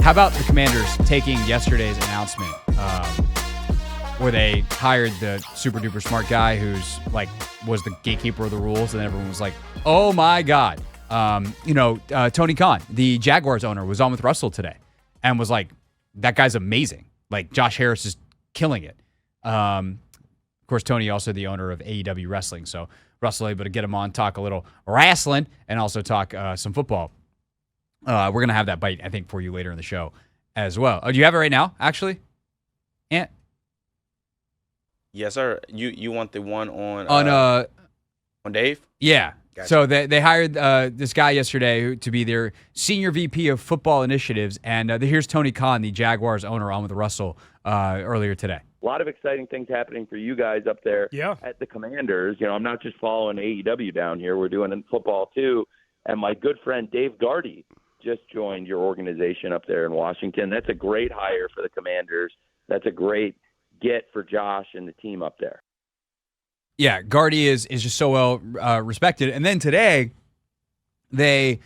How about the Commanders taking yesterday's announcement where they hired the super duper smart guy who's like was the gatekeeper of the rules, and everyone was like, "Oh my God!" Tony Khan, the Jaguars owner, was on with Russell today and was like, "That guy's amazing. Like Josh Harris is killing it." Of course, Tony also the owner of AEW Wrestling, so Russell able to get him on, talk a little wrestling, and also talk some football. We're going to have that bite, I think, for you later in the show as well. Oh, do you have it right now, actually? Ant? Yes, sir. You want the one on Dave? Yeah. Gotcha. So they hired this guy yesterday to be their senior VP of football initiatives, and here's Tony Khan, the Jaguars owner, on with Russell earlier today. A lot of exciting things happening for you guys up there at the Commanders. I'm not just following AEW down here. We're doing it in football, too. And my good friend Dave Gardy just joined your organization up there in Washington. That's a great hire for the Commanders. That's a great get for Josh and the team up there. Yeah, Gardy is just so well respected. And then today, they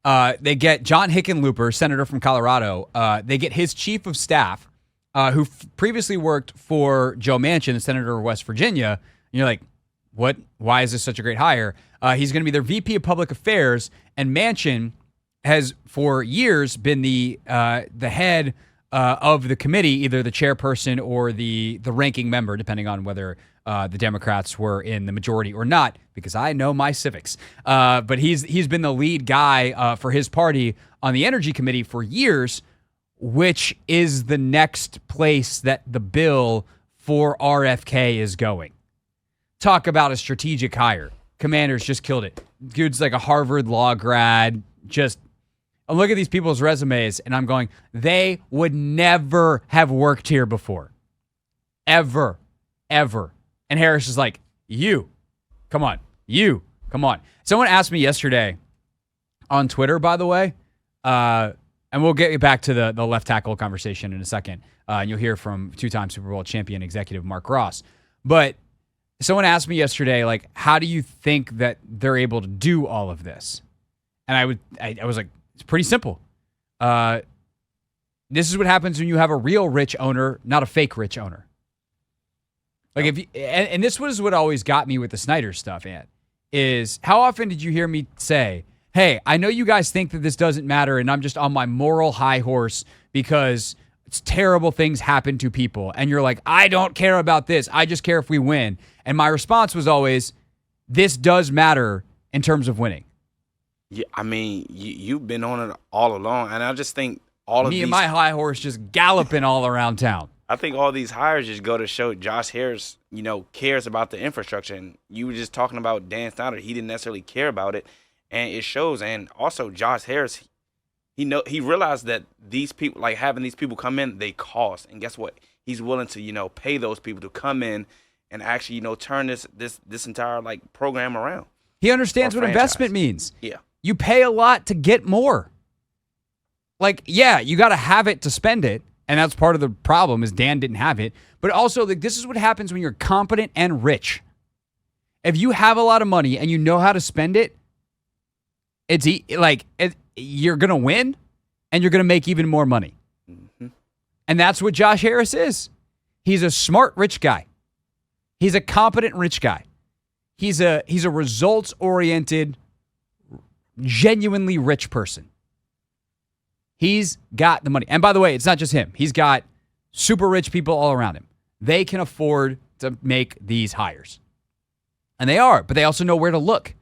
get John Hickenlooper, senator from Colorado. They get his chief of staff, who previously worked for Joe Manchin, the senator of West Virginia. And you're like, what? Why is this such a great hire? He's going to be their VP of Public Affairs, and Manchin has for years been the head of the committee, either the chairperson or the ranking member, depending on whether the Democrats were in the majority or not, because I know my civics. But he's been the lead guy for his party on the Energy Committee for years, which is the next place that the bill for RFK is going. Talk about a strategic hire. Commanders just killed it. Dude's like a Harvard law grad. I look at these people's resumes and I'm going, they would never have worked here before. Ever. And Harris is like, come on. Someone asked me yesterday on Twitter, by the way, and we'll get back to the left tackle conversation in a second. And you'll hear from two-time Super Bowl champion executive Mark Ross. But someone asked me yesterday, like, how do you think that they're able to do all of this? And I was like, it's pretty simple. This is what happens when you have a real rich owner, not a fake rich owner. Like and this was what always got me with the Snyder stuff, Ant, is how often did you hear me say, hey, I know you guys think that this doesn't matter and I'm just on my moral high horse because it's terrible things happen to people. And you're like, I don't care about this. I just care if we win. And my response was always, this does matter in terms of winning. Yeah, I mean, you've been on it all along, and I just think all of me these... and my high horse just galloping all around town. I think all these hires just go to show Josh Harris, cares about the infrastructure. And you were just talking about Dan Snyder. He didn't necessarily care about it, and it shows. And also, Josh Harris, he realized that these people, like having these people come in, they cost. And guess what? He's willing to, pay those people to come in and actually, turn this entire program around. He understands what investment means. Yeah. You pay a lot to get more. You got to have it to spend it. And that's part of the problem is Dan didn't have it. But also, this is what happens when you're competent and rich. If you have a lot of money and you know how to spend it, you're going to win and you're going to make even more money. Mm-hmm. And that's what Josh Harris is. He's a smart, rich guy. He's a competent, rich guy. He's a results-oriented, genuinely rich person. He's got the money. And by the way, it's not just him. He's got super rich people all around him. They can afford to make these hires. And they are, but they also know where to look.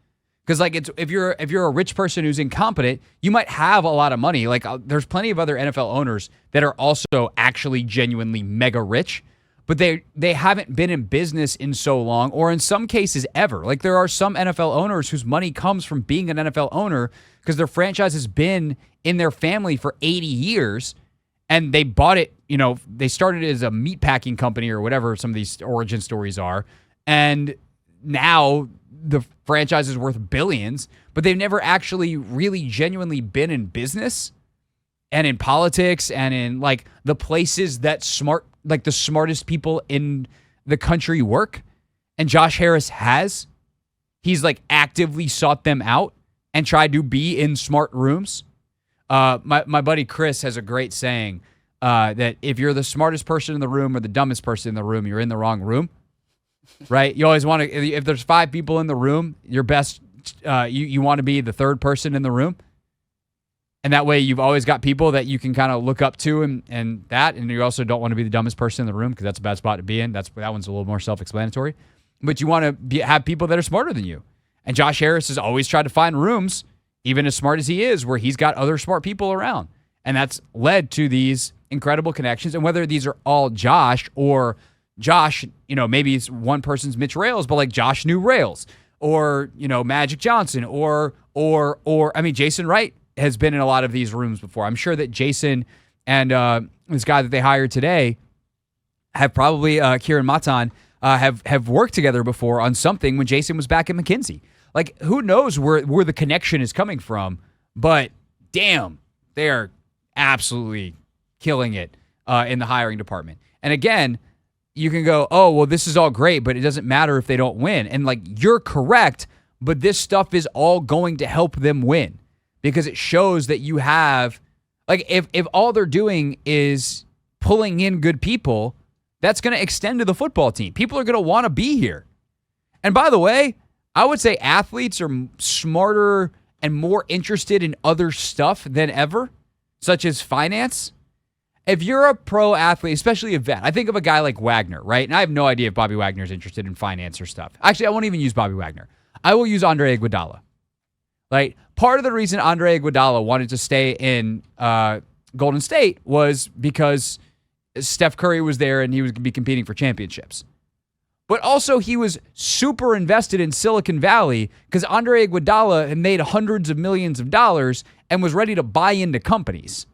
Because if you're a rich person who's incompetent, you might have a lot of money. There's plenty of other NFL owners that are also actually genuinely mega rich, but they haven't been in business in so long, or in some cases ever. There are some NFL owners whose money comes from being an NFL owner because their franchise has been in their family for 80 years, and they bought it, they started it as a meat packing company or whatever some of these origin stories are, and now the franchise is worth billions, but they've never actually really genuinely been in business and in politics and in the places that the smartest people in the country work. And Josh Harris has. He's actively sought them out and tried to be in smart rooms. My buddy Chris has a great saying that if you're the smartest person in the room or the dumbest person in the room, you're in the wrong room. Right? You always want to, if there's 5 people in the room, your best, you want to be the third person in the room. And that way you've always got people that you can kind of look up to and you also don't want to be the dumbest person in the room because that's a bad spot to be in. That one's a little more self-explanatory. But you want to have people that are smarter than you. And Josh Harris has always tried to find rooms, even as smart as he is, where he's got other smart people around. And that's led to these incredible connections. And whether these are all Josh or Josh, maybe it's one person's Mitch Rales, but like Josh knew Rales or, Magic Johnson or Jason Wright has been in a lot of these rooms before. I'm sure that Jason and this guy that they hired today have probably, Kiran Mehta, have worked together before on something when Jason was back at McKinsey. Like, who knows where the connection is coming from, but damn, they are absolutely killing it in the hiring department. And again, you can go, oh, well, this is all great, but it doesn't matter if they don't win. And like, you're correct, but this stuff is all going to help them win. Because it shows that you have, like, if all they're doing is pulling in good people, that's going to extend to the football team. People are going to want to be here. And by the way, I would say athletes are smarter and more interested in other stuff than ever, such as finance. If you're a pro athlete, especially a vet, I think of a guy like Wagner, right? And I have no idea if Bobby Wagner's interested in finance or stuff. Actually, I won't even use Bobby Wagner. I will use Andre Iguodala. Like, part of the reason Andre Iguodala wanted to stay in Golden State was because Steph Curry was there and he was going to be competing for championships. But also he was super invested in Silicon Valley because Andre Iguodala had made hundreds of millions of dollars and was ready to buy into companies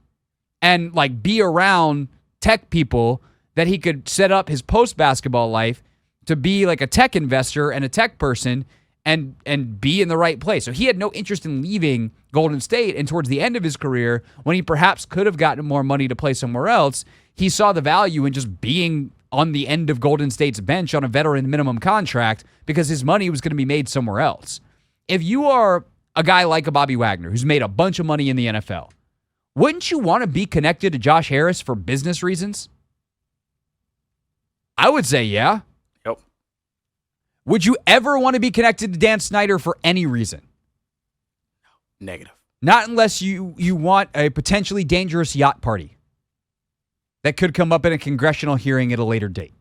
and like be around tech people that he could set up his post-basketball life to be like a tech investor and a tech person and be in the right place. So he had no interest in leaving Golden State, and towards the end of his career, when he perhaps could have gotten more money to play somewhere else, he saw the value in just being on the end of Golden State's bench on a veteran minimum contract because his money was going to be made somewhere else. If you are a guy like a Bobby Wagner who's made a bunch of money in the NFL, wouldn't you want to be connected to Josh Harris for business reasons? I would say yeah. Yep. Would you ever want to be connected to Dan Snyder for any reason? Negative. Not unless you want a potentially dangerous yacht party that could come up in a congressional hearing at a later date.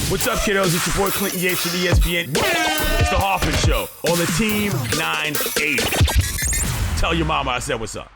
What's up, kiddos? It's your boy Clinton Yates from ESPN. It's the Hoffman Show on the Team 980. Tell your mama I said what's up.